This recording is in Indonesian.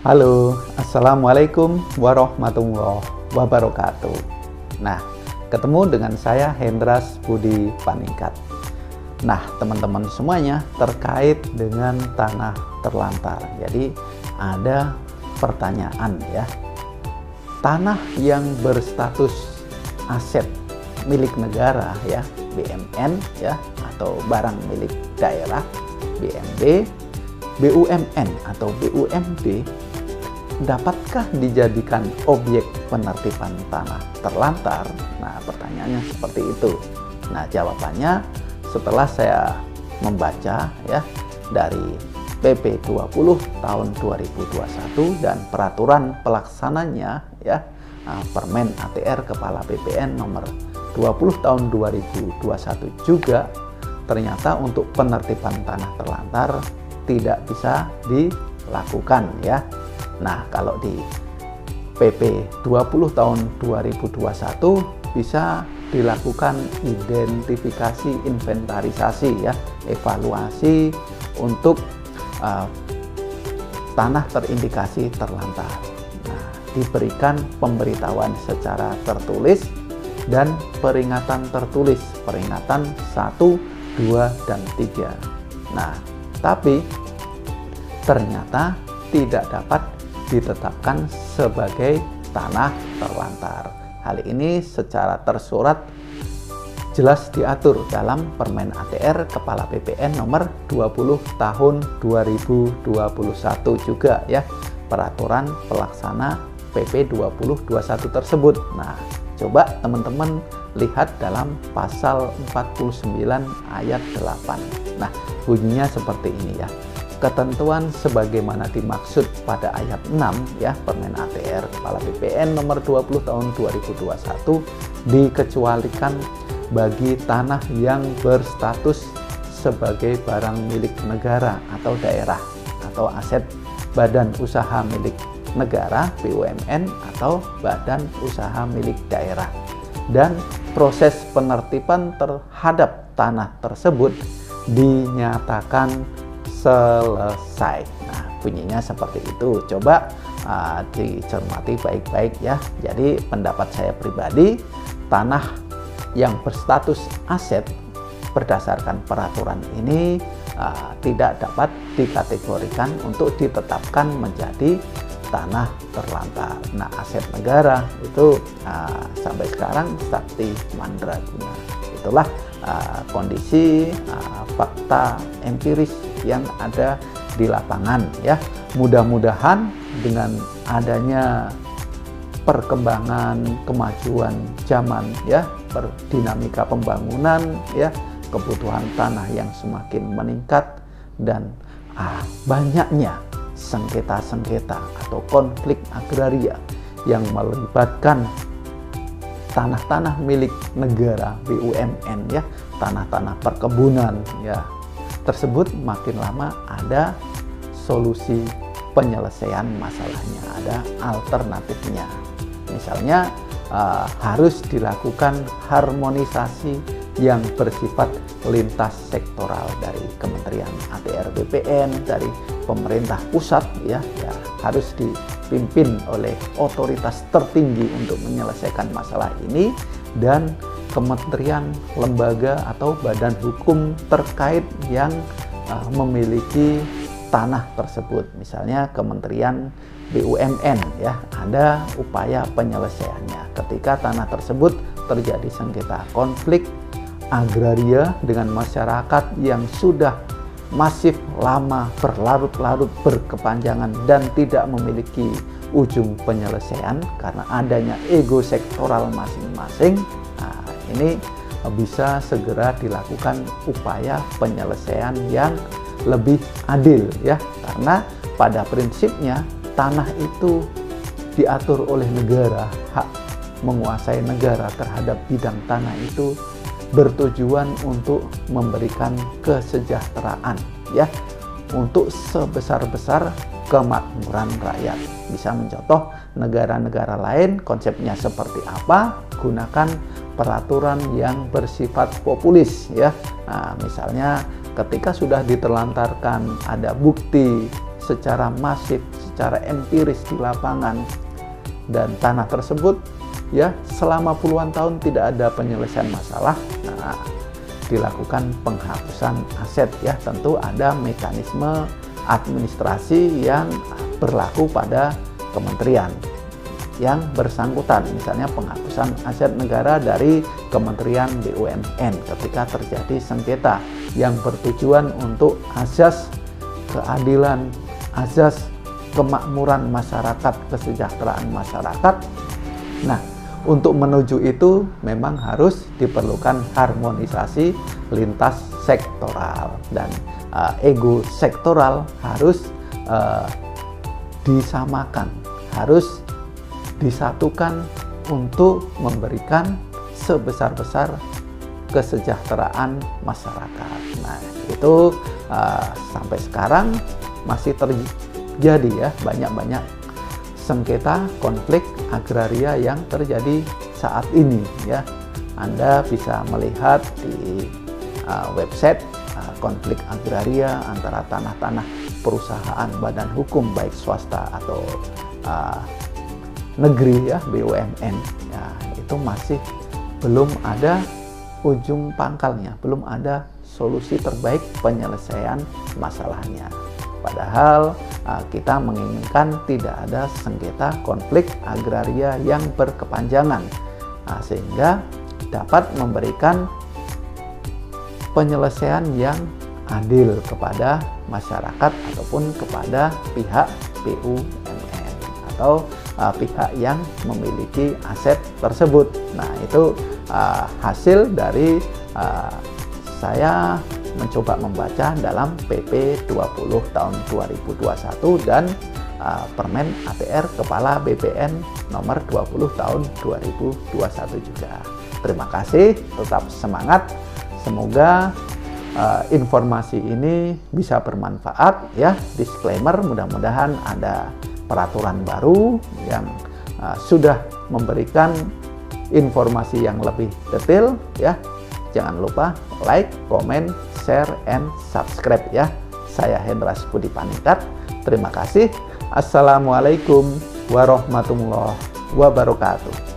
Halo, Assalamualaikum warahmatullahi wabarakatuh. Nah, ketemu dengan saya Hendras Budi Paningkat. Nah, teman-teman semuanya terkait dengan tanah terlantar. Jadi ada pertanyaan ya. Tanah yang berstatus aset milik negara ya, BMN ya, atau barang milik daerah, BMD, BUMN atau BUMD, dapatkah dijadikan objek penertiban tanah terlantar? Nah, pertanyaannya seperti itu. Nah, jawabannya setelah saya membaca ya dari PP 20 tahun 2021 dan peraturan pelaksananya ya, Permen ATR Kepala BPN nomor 20 tahun 2021 juga, ternyata untuk penertiban tanah terlantar tidak bisa dilakukan ya. Nah, kalau di PP 20 tahun 2021 bisa dilakukan identifikasi, inventarisasi ya, evaluasi untuk tanah terindikasi terlantar. Nah, diberikan pemberitahuan secara tertulis dan peringatan tertulis, peringatan 1, 2, dan 3. Nah, tapi ternyata tidak dapat ditetapkan sebagai tanah terlantar. Hal ini secara tersurat jelas diatur dalam Permen ATR Kepala BPN nomor 20 tahun 2021 juga ya, peraturan pelaksana PP 2021 tersebut. Nah, coba teman-teman lihat dalam pasal 49 ayat 8. Nah, bunyinya seperti ini ya. Ketentuan sebagaimana dimaksud pada ayat 6 ya, Permen ATR Kepala BPN nomor 20 tahun 2021 dikecualikan bagi tanah yang berstatus sebagai barang milik negara atau daerah atau aset badan usaha milik negara, BUMN, atau badan usaha milik daerah, dan proses penertiban terhadap tanah tersebut dinyatakan selesai. Nah, bunyinya seperti itu. Coba dicermati baik-baik ya. Jadi pendapat saya pribadi, tanah yang berstatus aset berdasarkan peraturan ini tidak dapat dikategorikan untuk ditetapkan menjadi tanah terlantar. Nah, aset negara itu sampai sekarang sakti mandraguna. Itulah kondisi fakta empiris yang ada di lapangan ya. Mudah-mudahan dengan adanya perkembangan kemajuan zaman ya, dinamika pembangunan ya, kebutuhan tanah yang semakin meningkat dan banyaknya sengketa-sengketa atau konflik agraria yang melibatkan tanah-tanah milik negara, BUMN ya, tanah-tanah perkebunan ya, tersebut makin lama ada solusi penyelesaian masalahnya, ada alternatifnya. Misalnya harus dilakukan harmonisasi yang bersifat lintas sektoral dari Kementerian ATR BPN, dari pemerintah pusat ya, harus dipimpin oleh otoritas tertinggi untuk menyelesaikan masalah ini, dan kementerian, lembaga atau badan hukum terkait yang memiliki tanah tersebut. Misalnya Kementerian BUMN ya, ada upaya penyelesaiannya ketika tanah tersebut terjadi sengketa konflik agraria dengan masyarakat yang sudah masif, lama, berlarut-larut, berkepanjangan dan tidak memiliki ujung penyelesaian karena adanya ego sektoral masing-masing. Nah, ini bisa segera dilakukan upaya penyelesaian yang lebih adil ya, karena pada prinsipnya tanah itu diatur oleh negara, hak menguasai negara terhadap bidang tanah itu bertujuan untuk memberikan kesejahteraan ya, untuk sebesar-besar kemakmuran rakyat. Bisa mencontoh negara-negara lain konsepnya seperti apa, gunakan peraturan yang bersifat populis ya. Nah, misalnya ketika sudah diterlantarkan ada bukti secara masif, secara empiris di lapangan, dan tanah tersebut ya selama puluhan tahun tidak ada penyelesaian masalah, nah, dilakukan penghapusan aset ya. Tentu ada mekanisme administrasi yang berlaku pada kementerian yang bersangkutan, misalnya penghapusan aset negara dari Kementerian BUMN ketika terjadi sengketa yang bertujuan untuk azas keadilan, azas kemakmuran masyarakat, kesejahteraan masyarakat. Nah, untuk menuju itu memang harus diperlukan harmonisasi lintas sektoral, dan ego sektoral harus disamakan, harus disatukan untuk memberikan sebesar-besar kesejahteraan masyarakat. Nah, itu sampai sekarang masih terjadi ya, banyak sengketa konflik agraria yang terjadi saat ini ya. Anda bisa melihat di website konflik agraria antara tanah-tanah perusahaan badan hukum baik swasta atau negeri ya, BUMN ya, itu masih belum ada ujung pangkalnya, belum ada solusi terbaik penyelesaian masalahnya. Padahal kita menginginkan tidak ada sengketa konflik agraria yang berkepanjangan, sehingga dapat memberikan penyelesaian yang adil kepada masyarakat ataupun kepada pihak BUMN atau pihak yang memiliki aset tersebut. Nah, itu hasil dari saya mencoba membaca dalam PP 20 tahun 2021 dan Permen ATR Kepala BPN nomor 20 tahun 2021 juga. Terima kasih, tetap semangat. Semoga informasi ini bisa bermanfaat ya. Disclaimer, mudah-mudahan ada peraturan baru yang sudah memberikan informasi yang lebih detail ya. Jangan lupa like, comment, share, and subscribe ya. Saya Hendras Budi Paningkat. Terima kasih. Assalamualaikum warahmatullahi wabarakatuh.